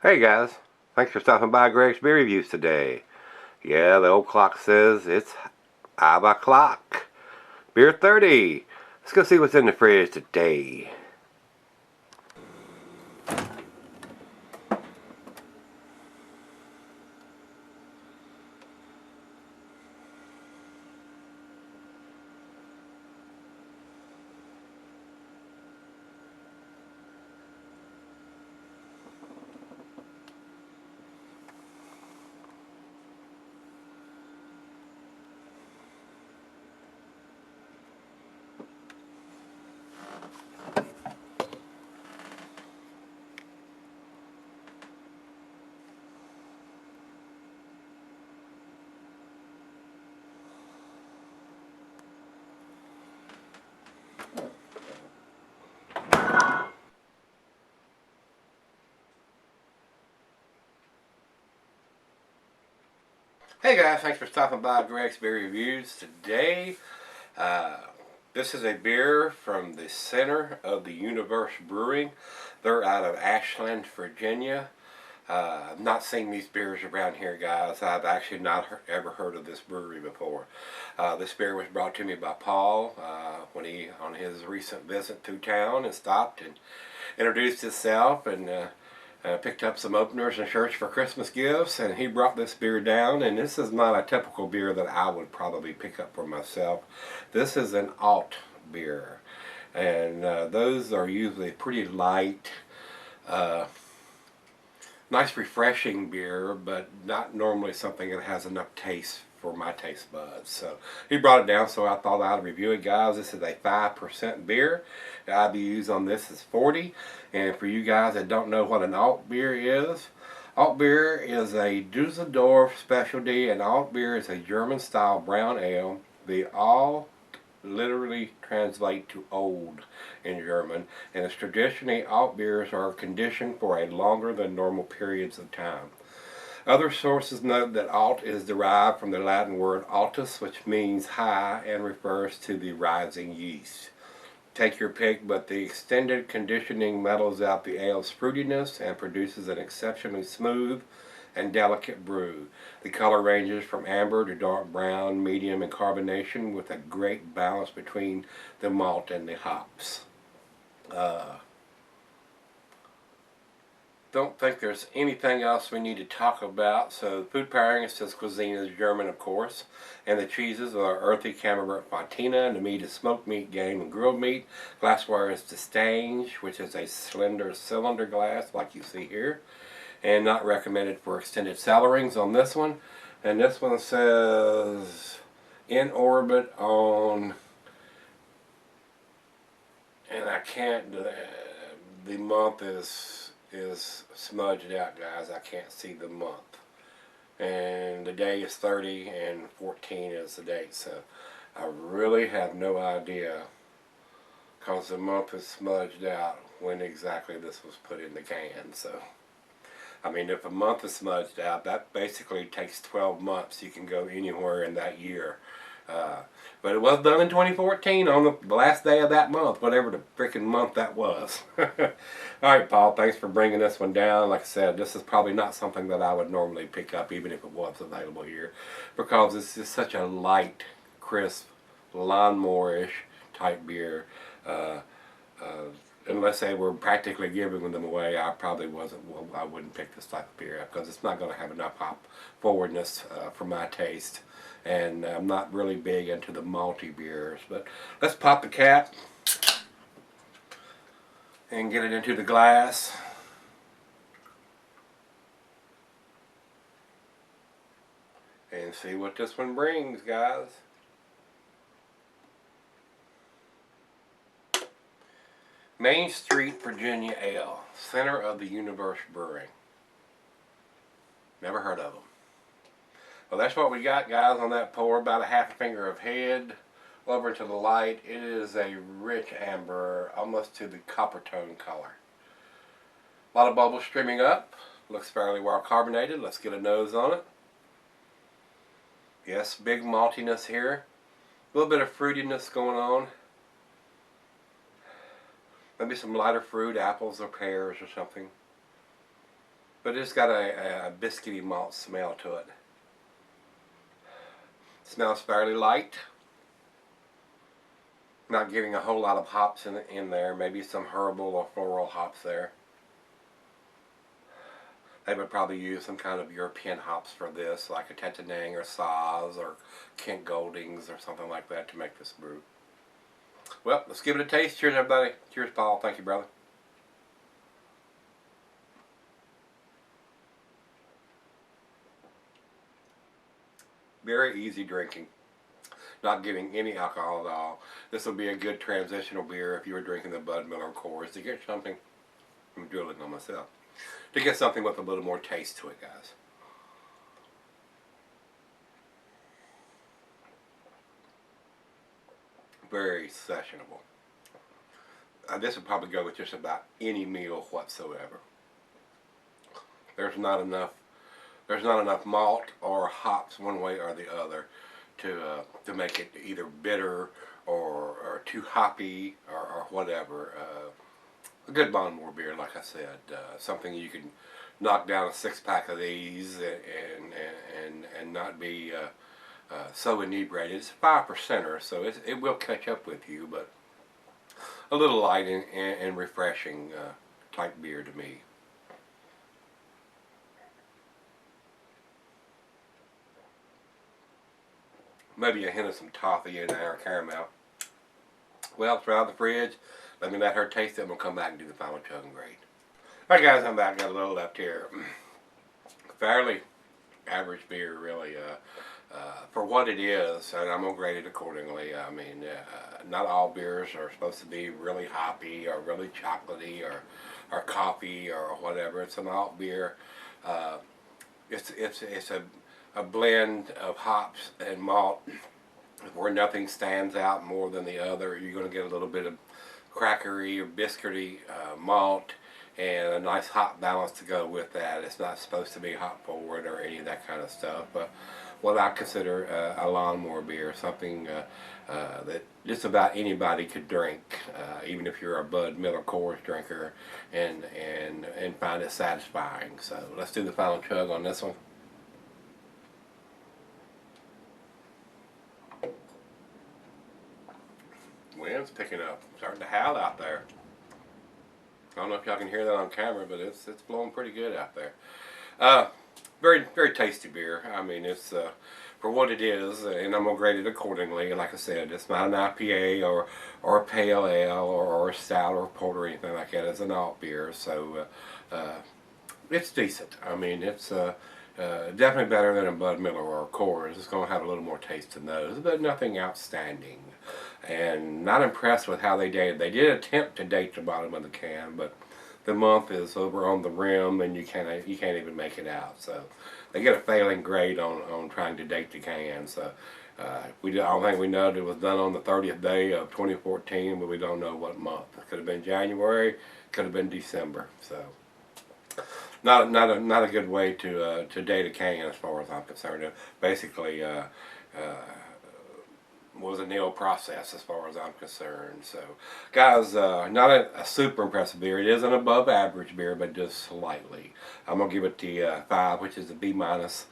Hey guys, thanks for stopping by Gregsbeerreviews today. Yeah, the old clock says it's 5 o'clock. Beer 30. Let's go see what's in the fridge today. Hey guys, thanks for stopping by Gregsbeerreviews today. Uh, this is a beer from the center of the Universe Brewing. They're out of Ashland, Virginia. I've not seen these beers around here, guys. I've actually not ever heard of this brewery before. This beer was brought to me by Paul when he, on his recent visit through town, and stopped and introduced himself and picked up some openers and shirts for Christmas gifts, and he brought this beer down. And this is not a typical beer that I would probably pick up for myself. This is an alt beer, and those are usually pretty light. Nice refreshing beer, but not normally something that has enough taste for my taste buds. So he brought it down, so I thought I'd review it, guys. This is a 5% beer. The IBUs on this is 40. And for you guys that don't know what an alt beer is a Dusseldorf specialty, and alt beer is a German style brown ale. The alt literally translate to old in German, and it's traditionally alt beers are conditioned for a longer than normal periods of time. Other sources note that alt is derived from the Latin word altus, which means high and refers to the rising yeast. Take your pick, but the extended conditioning mellows out the ale's fruitiness and produces an exceptionally smooth and delicate brew. The color ranges from amber to dark brown, medium in carbonation, with a great balance between the malt and the hops. Don't think there's anything else we need to talk about. So food pairing, it says cuisine is German, of course, and the cheeses are earthy Camembert Fontina, and the meat is smoked meat, game, and grilled meat. Glassware is Destange, which is a slender cylinder glass like you see here, and not recommended for extended cellarings on this one. And this one says in orbit on, and I can't, the month is smudged out, guys. I can't see the month, and the day is 30 and 14 is the date, so I really have no idea, because the month is smudged out, when exactly this was put in the can. So I mean, if a month is smudged out, that basically takes 12 months. You can go anywhere in that year. But it was done in 2014 on the last day of that month, whatever the freaking month that was. Alright, Paul, thanks for bringing this one down. Like I said, this is probably not something that I would normally pick up, even if it was available here, because it's just such a light, crisp, lawnmower-ish type beer. Unless they were practically giving them away, I probably I wouldn't pick this type of beer up, because it's not going to have enough hop forwardness for my taste. And I'm not really big into the malty beers. But let's pop the cap and get it into the glass. And see what this one brings, guys. Main Street, Virginia Ale, center of the Universe Brewing. Never heard of them. Well, that's what we got, guys, on that pour. About a half a finger of head over to the light. It is a rich amber, almost to the copper tone color. A lot of bubbles streaming up. Looks fairly well carbonated. Let's get a nose on it. Yes, big maltiness here. A little bit of fruitiness going on. Maybe some lighter fruit, apples or pears or something. but it's got a biscuity malt smell to it. Smells fairly light. Not getting a whole lot of hops in there. Maybe some herbal or floral hops there. They would probably use some kind of European hops for this, like a Tettnang or Saaz or Kent Goldings or something like that to make this brew. Well, let's give it a taste. Cheers, everybody. Cheers, Paul. Thank you, brother. Very easy drinking. Not getting any alcohol at all. This will be a good transitional beer if you were drinking the Bud Miller Coors to get something. I'm drilling on myself. To get something with a little more taste to it, guys. Very sessionable. This would probably go with just about any meal whatsoever. There's not enough malt or hops one way or the other to make it either bitter or too hoppy or whatever. A good Bondmore beer, like I said, something you can knock down a 6-pack of these and not be so inebriated. It's 5%er, so it will catch up with you, but a little light and refreshing type beer to me. Maybe a hint of some toffee in there, caramel. Well, it's right out of the fridge. Let me let her taste it and we'll come back and do the final chug and grade. Alright guys, I'm back. Got a little left here. Fairly average beer, really. For what it is, and I'm going to grade it accordingly. I mean, not all beers are supposed to be really hoppy or really chocolatey or coffee or whatever. It's an alt beer. It's a blend of hops and malt where nothing stands out more than the other. You're going to get a little bit of crackery or biscuity malt and a nice hop balance to go with that. It's not supposed to be hop forward or any of that kind of stuff, but what I consider a lawnmower beer, something that just about anybody could drink, even if you're a Bud Miller Coors drinker, and find it satisfying. So let's do the final chug on this one. Wind's picking up, starting to howl out there. I don't know if y'all can hear that on camera, but it's blowing pretty good out there. Very, very tasty beer. I mean, it's for what it is, and I'm gonna grade it accordingly. Like I said, it's not an IPA or a pale ale or a stout or a porter or anything like that. It's an alt beer, so it's decent. I mean, it's definitely better than a Bud Miller or a Coors. It's gonna have a little more taste in those, but nothing outstanding. And not impressed with how they dated. They did attempt to date the bottom of the can, but the month is over on the rim and you can't even make it out. So they get a failing grade on trying to date the can. So I don't think we know that it was done on the 30th day of 2014, but we don't know what month. It could have been January, could have been December. So not a good way to date a can as far as I'm concerned. Basically was a nil process as far as I'm concerned. So guys, not a super impressive beer. It is an above average beer, but just slightly. I'm gonna give it the 5, which is a B minus.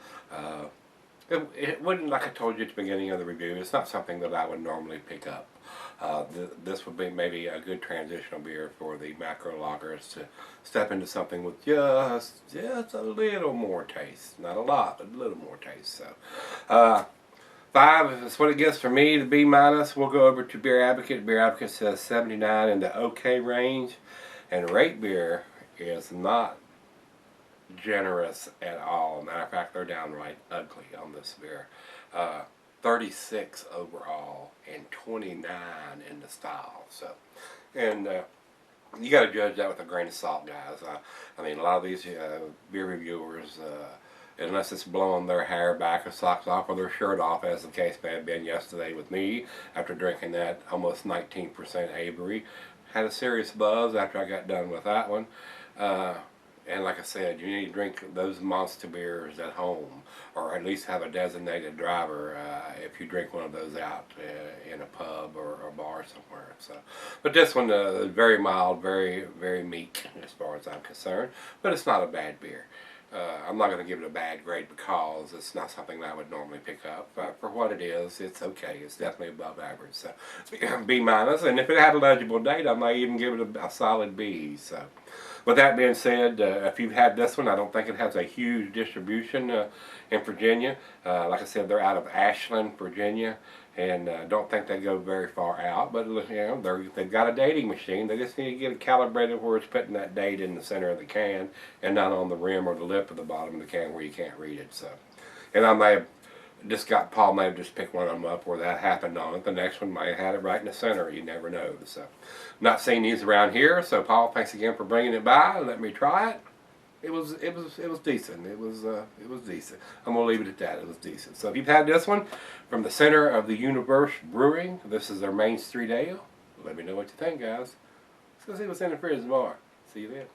It wouldn't, like I told you at the beginning of the review, it's not something that I would normally pick up. This would be maybe a good transitional beer for the macro lagers to step into something with just a little more taste. Not a lot, but a little more taste. So 5 is what it gets for me. The B minus. We'll go over to Beer Advocate. Beer Advocate says 79 in the okay range, and Rate Beer is not generous at all. Matter of fact, they're downright ugly on this beer. 36 overall and 29 in the style. So, and you got to judge that with a grain of salt, guys. I mean, a lot of these beer reviewers, unless it's blowing their hair back or socks off or their shirt off, as the case may have been yesterday with me after drinking that almost 19% Avery. Had a serious buzz after I got done with that one. And like I said, you need to drink those monster beers at home, or at least have a designated driver if you drink one of those out in a pub or a bar somewhere. So, but this one is very mild, very meek as far as I'm concerned. But it's not a bad beer. I'm not going to give it a bad grade because it's not something that I would normally pick up. For what it is, it's okay. It's definitely above average. So, B minus. And if it had a legible date, I might even give it a solid B. So. With that being said, if you've had this one, I don't think it has a huge distribution in Virginia. Like I said, they're out of Ashland, Virginia, and don't think they go very far out. But you know, they've got a dating machine. They just need to get it calibrated where it's putting that date in the center of the can and not on the rim or the lip of the bottom of the can where you can't read it. So, and I may have Paul may have just picked one of them up where that happened on it. The next one might have had it right in the center. You never know. So, not seeing these around here. So, Paul, thanks again for bringing it by and let me try it. It was decent. It was decent. I'm gonna leave it at that. It was decent. So, if you've had this one from the center of the Universe Brewing, this is their Main Street Ale. Let me know what you think, guys. Let's go see what's in the fridge tomorrow. See you then.